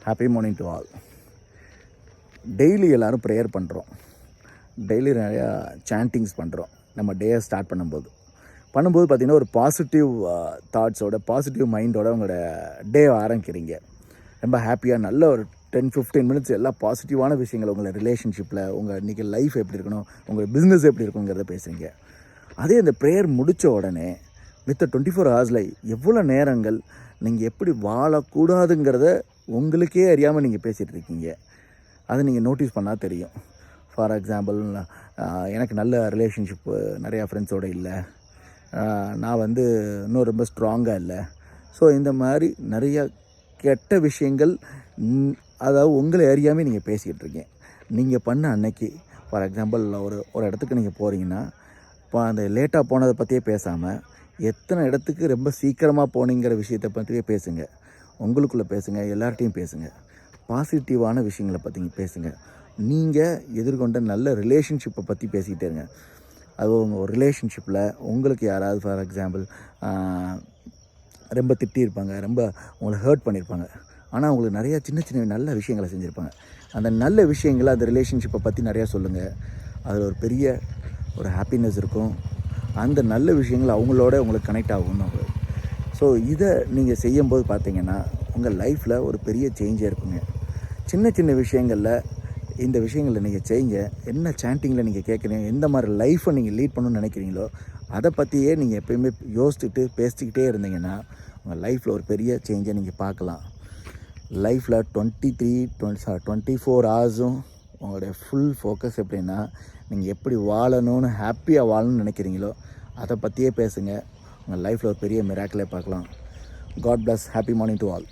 Happy morning to all. Daily எல்லோரும் prayer பண்ணுறோம். Daily நிறையா சாண்டிங்ஸ் பண்ணுறோம். நம்ம டேயை ஸ்டார்ட் பண்ணும்போது பார்த்திங்கன்னா ஒரு பாசிட்டிவ் தாட்ஸோட, பாசிட்டிவ் மைண்டோட உங்களோட டே ஆரம்பிக்கிறீங்க. ரொம்ப ஹாப்பியாக நல்ல ஒரு 10-15 மினிட்ஸ் எல்லா பாசிட்டிவான விஷயங்கள் உங்களை ரிலேஷன்ஷிப்பில், உங்கள் இன்றைக்கி லைஃப் எப்படி இருக்கணும், உங்கள் பிஸ்னஸ் எப்படி இருக்குங்கிறத பேசுகிறீங்க. அதே அந்த ப்ரேயர் முடித்த உடனே வித் 24 ஹவர்ஸில் எவ்வளோ நேரங்கள் நீங்கள் எப்படி வாழக்கூடாதுங்கிறத உங்களுக்கே அறியாமல் நீங்கள் பேசிகிட்டு இருக்கீங்க. அதை நீங்கள் நோட்டீஸ் பண்ணால் தெரியும். ஃபார் எக்ஸாம்பிள், எனக்கு நல்ல ரிலேஷன்ஷிப்பு நிறையா ஃப்ரெண்ட்ஸோடு இல்லை, நான் இன்னும் ரொம்ப ஸ்ட்ராங்காக இல்லை. ஸோ இந்த மாதிரி நிறையா கெட்ட விஷயங்கள், அதாவது உங்களை அறியாமல் நீங்கள் பேசிக்கிட்டு இருக்கீங்க. நீங்கள் பண்ண அன்னைக்கு ஃபார் எக்ஸாம்பிள் ஒரு இடத்துக்கு நீங்கள் போகிறீங்கன்னா, இப்போ அந்த லேட்டாக போனதை பற்றியே பேசாமல் எத்தனை இடத்துக்கு ரொம்ப சீக்கிரமாக போனீங்கிற விஷயத்தை பற்றியே பேசுங்க. உங்களுக்குள்ளே பேசுங்க, எல்லார்ட்டையும் பேசுங்க. பாசிட்டிவான விஷயங்களை பற்றி பேசுங்க. நீங்கள் எதிர்கொண்ட நல்ல ரிலேஷன்ஷிப்பை பற்றி பேசிக்கிட்டே இருங்க. அது உங்கள் ரிலேஷன்ஷிப்பில் உங்களுக்கு யாராவது ஃபார் எக்ஸாம்பிள் ரொம்ப திட்டியிருப்பாங்க, ரொம்ப உங்களை ஹர்ட் பண்ணியிருப்பாங்க, ஆனால் உங்களுக்கு நிறையா சின்ன சின்ன நல்ல விஷயங்களை செஞ்சுருப்பாங்க. அந்த நல்ல விஷயங்களை, அந்த ரிலேஷன்ஷிப்பை பற்றி நிறையா சொல்லுங்கள். அதில் ஒரு பெரிய ஒரு ஹாப்பினஸ் இருக்கும். அந்த நல்ல விஷயங்கள் அவங்களோட உங்களுக்கு கனெக்ட் ஆகும். ஸோ இதை நீங்கள் செய்யும்போது பார்த்தீங்கன்னா உங்கள் லைஃப்பில் ஒரு பெரிய சேஞ்சே இருக்குங்க. சின்ன சின்ன விஷயங்களில் இந்த விஷயங்களை நீங்கள் செய்யுங்க. என்ன சாண்டிங்கில் நீங்கள் கேட்குறீங்க, எந்த மாதிரி லைஃப்பை நீங்கள் லீட் பண்ணணும்னு நினைக்கிறீங்களோ அதை பற்றியே நீங்கள் எப்போயுமே யோசிச்சுட்டு பேசிக்கிட்டே இருந்தீங்கன்னா உங்கள் லைஃப்பில் ஒரு பெரிய சேஞ்சை நீங்கள் பார்க்கலாம். லைஃப்பில் 24 ஹவர்ஸும் உங்களுடைய ஃபுல் ஃபோக்கஸ் எப்படின்னா, நீங்கள் எப்படி வாழணும்னு, ஹாப்பியாக வாழணும்னு நினைக்கிறீங்களோ அதை பற்றியே பேசுங்க. உங்கள் லைஃப்பில் ஒரு பெரிய மிராக்கிளே பார்க்கலாம். God bless. Happy morning to all.